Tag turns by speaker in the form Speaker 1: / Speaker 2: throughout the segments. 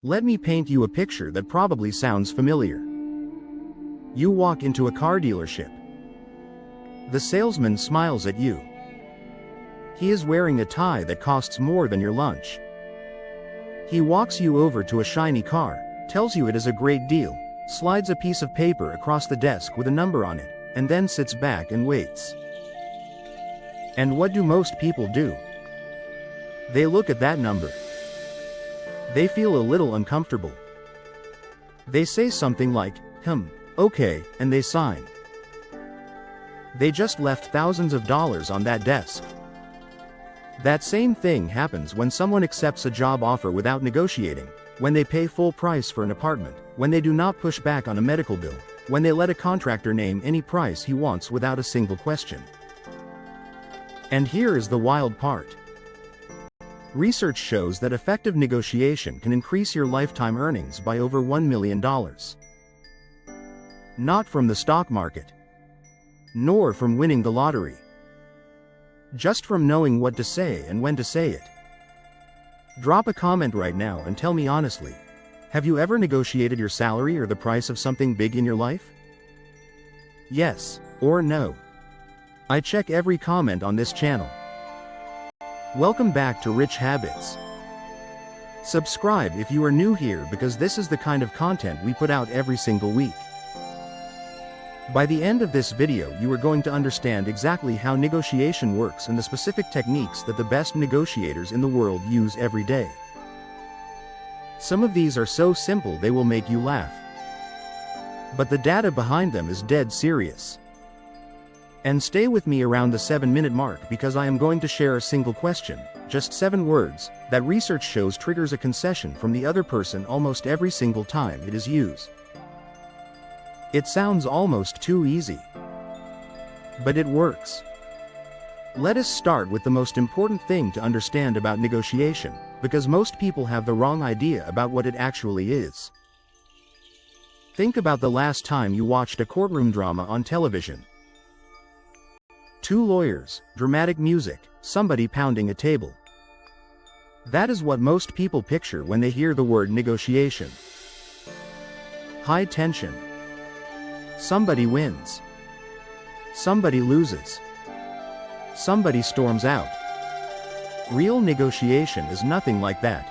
Speaker 1: Let me paint you a picture that probably sounds familiar. You walk into a car dealership. The salesman smiles at you. He is wearing a tie that costs more than your lunch. He walks you over to a shiny car, tells you it is a great deal, slides a piece of paper across the desk with a number on it, and then sits back and waits. And what do most people do? They look at that number. They feel a little uncomfortable. They say something like, okay, and they sign. They just left thousands of dollars on that desk. That same thing happens when someone accepts a job offer without negotiating, when they pay full price for an apartment, when they do not push back on a medical bill, when they let a contractor name any price he wants without a single question. And here is the wild part. Research shows that effective negotiation can increase your lifetime earnings by over $1 million. Not from the stock market. Nor from winning the lottery. Just from knowing what to say and when to say it. Drop a comment right now and tell me honestly, have you ever negotiated your salary or the price of something big in your life? Yes, or no. I check every comment on this channel. Welcome back to Rich Habits. Subscribe if you are new here because this is the kind of content we put out every single week. By the end of this video you are going to understand exactly how negotiation works and the specific techniques that the best negotiators in the world use every day. Some of these are so simple they will make you laugh. But the data behind them is dead serious. And stay with me around the 7-minute mark because I am going to share a single question, just 7 words, that research shows triggers a concession from the other person almost every single time it is used. It sounds almost too easy. But it works. Let us start with the most important thing to understand about negotiation, because most people have the wrong idea about what it actually is. Think about the last time you watched a courtroom drama on television. 2 lawyers, dramatic music, somebody pounding a table. That is what most people picture when they hear the word negotiation. High tension. Somebody wins. Somebody loses. Somebody storms out. Real negotiation is nothing like that.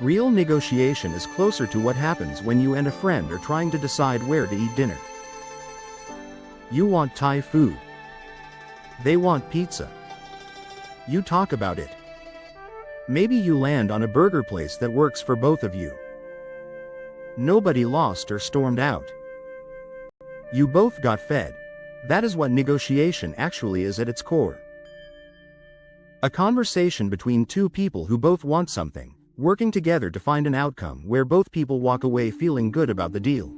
Speaker 1: Real negotiation is closer to what happens when you and a friend are trying to decide where to eat dinner. You want Thai food. They want pizza. You talk about it. Maybe you land on a burger place that works for both of you. Nobody lost or stormed out. You both got fed. That is what negotiation actually is at its core. A conversation between 2 people who both want something, working together to find an outcome where both people walk away feeling good about the deal.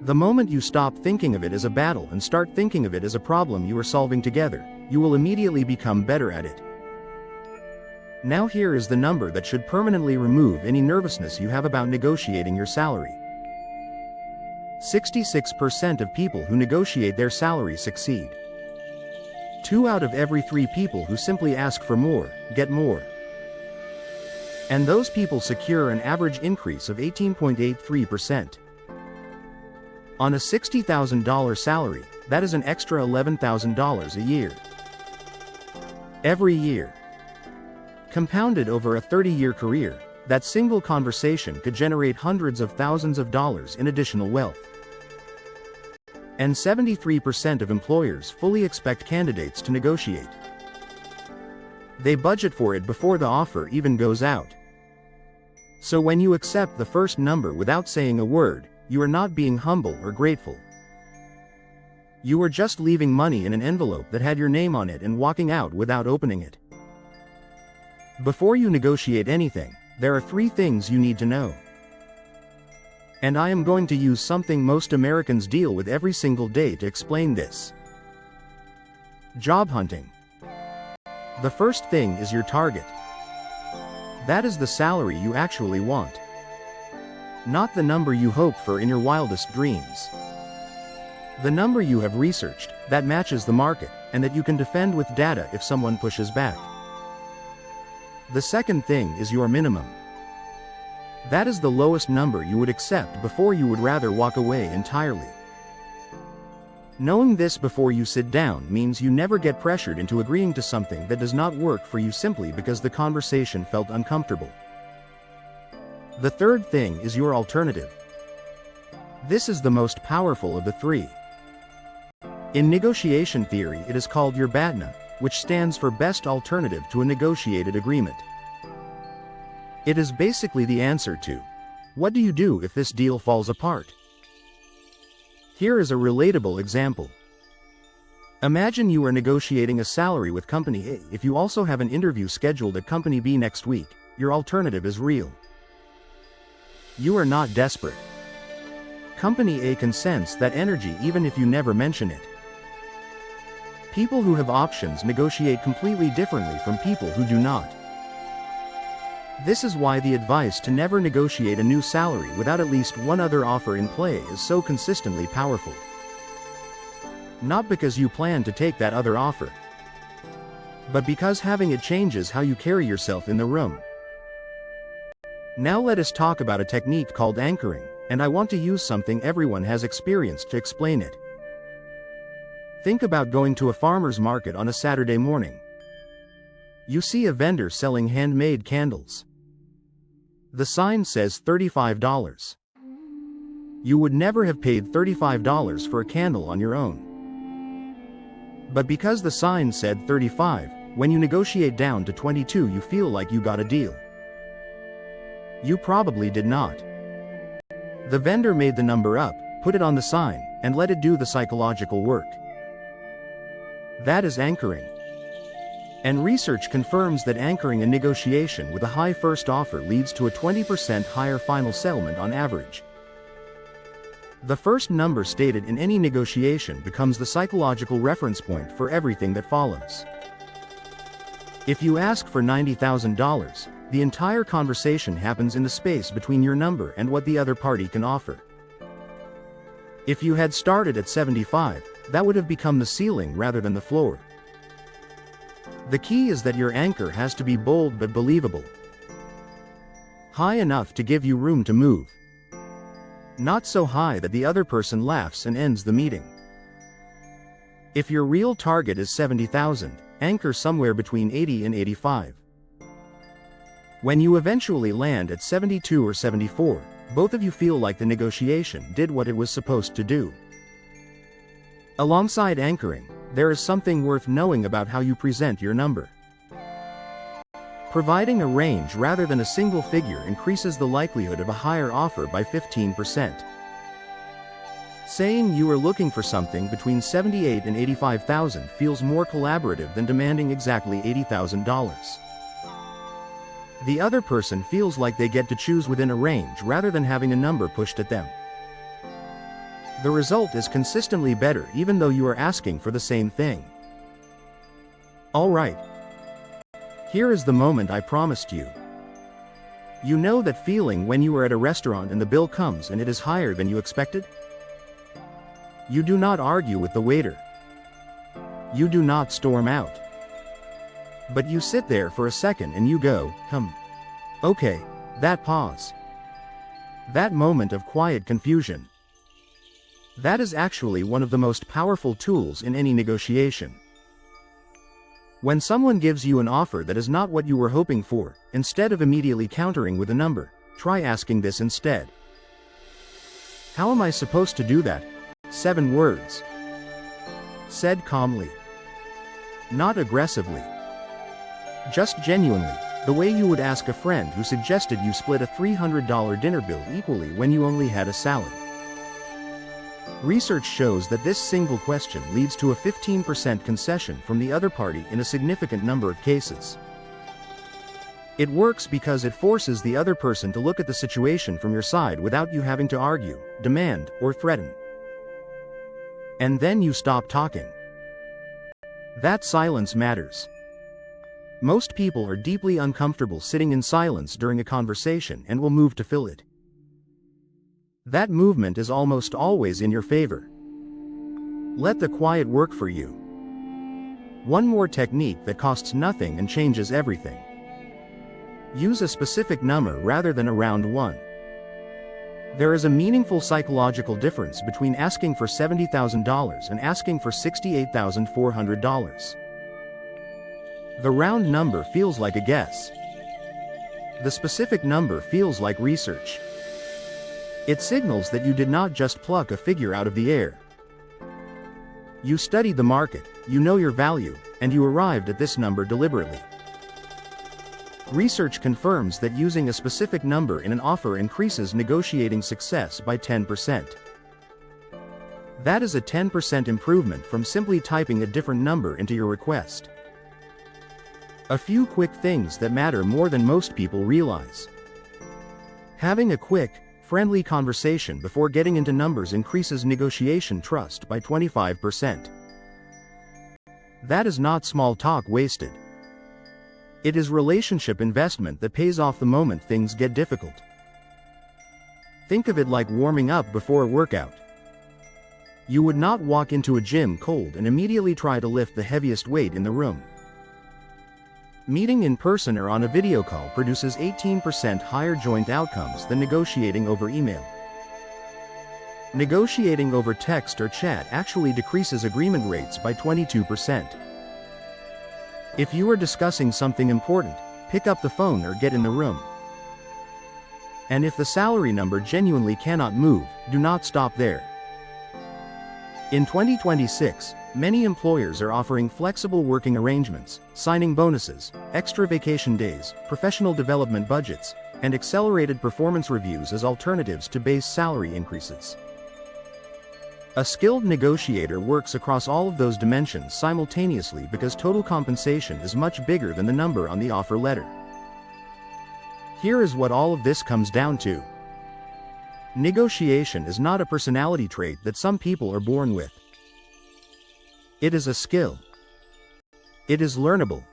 Speaker 1: The moment you stop thinking of it as a battle and start thinking of it as a problem you are solving together, you will immediately become better at it. Now here is the number that should permanently remove any nervousness you have about negotiating your salary. 66% of people who negotiate their salary succeed. 2 out of every 3 people who simply ask for more, get more. And those people secure an average increase of 18.83%. On a $60,000 salary, that is an extra $11,000 a year. Every year. Compounded over a 30-year career, that single conversation could generate hundreds of thousands of dollars in additional wealth. And 73% of employers fully expect candidates to negotiate. They budget for it before the offer even goes out. So when you accept the first number without saying a word, you are not being humble or grateful. You are just leaving money in an envelope that had your name on it and walking out without opening it. Before you negotiate anything, there are 3 things you need to know. And I am going to use something most Americans deal with every single day to explain this. Job hunting. The first thing is your target. That is the salary you actually want. Not the number you hope for in your wildest dreams. The number you have researched, that matches the market, and that you can defend with data if someone pushes back. The second thing is your minimum. That is the lowest number you would accept before you would rather walk away entirely. Knowing this before you sit down means you never get pressured into agreeing to something that does not work for you simply because the conversation felt uncomfortable. The third thing is your alternative. This is the most powerful of the three. In negotiation theory, it is called your BATNA, which stands for Best Alternative to a Negotiated Agreement. It is basically the answer to, what do you do if this deal falls apart? Here is a relatable example. Imagine you are negotiating a salary with Company A. If you also have an interview scheduled at Company B next week, your alternative is real. You are not desperate. Company A can sense that energy even if you never mention it. People who have options negotiate completely differently from people who do not. This is why the advice to never negotiate a new salary without at least one other offer in play is so consistently powerful. Not because you plan to take that other offer, but because having it changes how you carry yourself in the room. Now let us talk about a technique called anchoring, and I want to use something everyone has experienced to explain it. Think about going to a farmer's market on a Saturday morning. You see a vendor selling handmade candles. The sign says $35. You would never have paid $35 for a candle on your own. But because the sign said 35, when you negotiate down to 22, you feel like you got a deal. You probably did not. The vendor made the number up, put it on the sign, and let it do the psychological work. That is anchoring. And research confirms that anchoring a negotiation with a high first offer leads to a 20% higher final settlement on average. The first number stated in any negotiation becomes the psychological reference point for everything that follows. If you ask for $90,000, the entire conversation happens in the space between your number and what the other party can offer. If you had started at 75, that would have become the ceiling rather than the floor. The key is that your anchor has to be bold but believable. High enough to give you room to move. Not so high that the other person laughs and ends the meeting. If your real target is 70,000, anchor somewhere between 80 and 85. When you eventually land at 72 or 74, both of you feel like the negotiation did what it was supposed to do. Alongside anchoring, there is something worth knowing about how you present your number. Providing a range rather than a single figure increases the likelihood of a higher offer by 15%. Saying you are looking for something between 78 and 85,000 feels more collaborative than demanding exactly $80,000. The other person feels like they get to choose within a range rather than having a number pushed at them. The result is consistently better even though you are asking for the same thing. Alright. Here is the moment I promised you. You know that feeling when you are at a restaurant and the bill comes and it is higher than you expected? You do not argue with the waiter. You do not storm out. But you sit there for a second and you go, okay, that pause. That moment of quiet confusion. That is actually one of the most powerful tools in any negotiation. When someone gives you an offer that is not what you were hoping for, instead of immediately countering with a number, try asking this instead. How am I supposed to do that? 7 words. Said calmly. Not aggressively. Just genuinely, the way you would ask a friend who suggested you split a $300 dinner bill equally when you only had a salad. Research shows that this single question leads to a 15% concession from the other party in a significant number of cases. It works because it forces the other person to look at the situation from your side without you having to argue, demand, or threaten. And then you stop talking. That silence matters. Most people are deeply uncomfortable sitting in silence during a conversation and will move to fill it. That movement is almost always in your favor. Let the quiet work for you. One more technique that costs nothing and changes everything. Use a specific number rather than a round one. There is a meaningful psychological difference between asking for $70,000 and asking for $68,400. The round number feels like a guess. The specific number feels like research. It signals that you did not just pluck a figure out of the air. You studied the market, you know your value, and you arrived at this number deliberately. Research confirms that using a specific number in an offer increases negotiating success by 10%. That is a 10% improvement from simply typing a different number into your request. A few quick things that matter more than most people realize. Having a quick, friendly conversation before getting into numbers increases negotiation trust by 25%. That is not small talk wasted. It is relationship investment that pays off the moment things get difficult. Think of it like warming up before a workout. You would not walk into a gym cold and immediately try to lift the heaviest weight in the room. Meeting in person or on a video call produces 18% higher joint outcomes than negotiating over email. Negotiating over text or chat actually decreases agreement rates by 22%. If you are discussing something important, pick up the phone or get in the room. And if the salary number genuinely cannot move, do not stop there. In 2026, many employers are offering flexible working arrangements, signing bonuses, extra vacation days, professional development budgets, and accelerated performance reviews as alternatives to base salary increases. A skilled negotiator works across all of those dimensions simultaneously because total compensation is much bigger than the number on the offer letter. Here is what all of this comes down to. Negotiation is not a personality trait that some people are born with. It is a skill. It is learnable.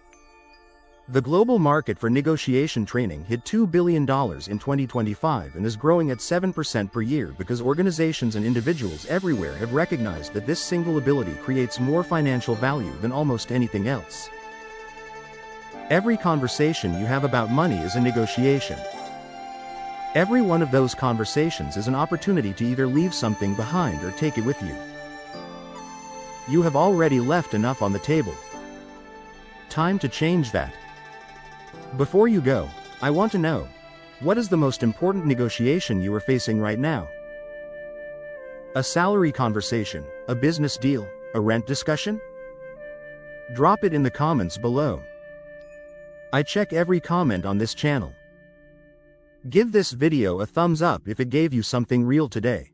Speaker 1: The global market for negotiation training hit $2 billion in 2025 and is growing at 7% per year because organizations and individuals everywhere have recognized that this single ability creates more financial value than almost anything else. Every conversation you have about money is a negotiation. Every one of those conversations is an opportunity to either leave something behind or take it with you. You have already left enough on the table. Time to change that. Before you go, I want to know, what is the most important negotiation you are facing right now? A salary conversation, a business deal, a rent discussion? Drop it in the comments below. I check every comment on this channel. Give this video a thumbs up if it gave you something real today.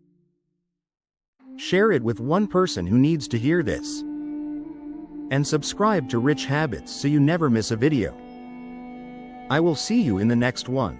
Speaker 1: Share it with one person who needs to hear this. And subscribe to Rich Habits so you never miss a video. I will see you in the next one.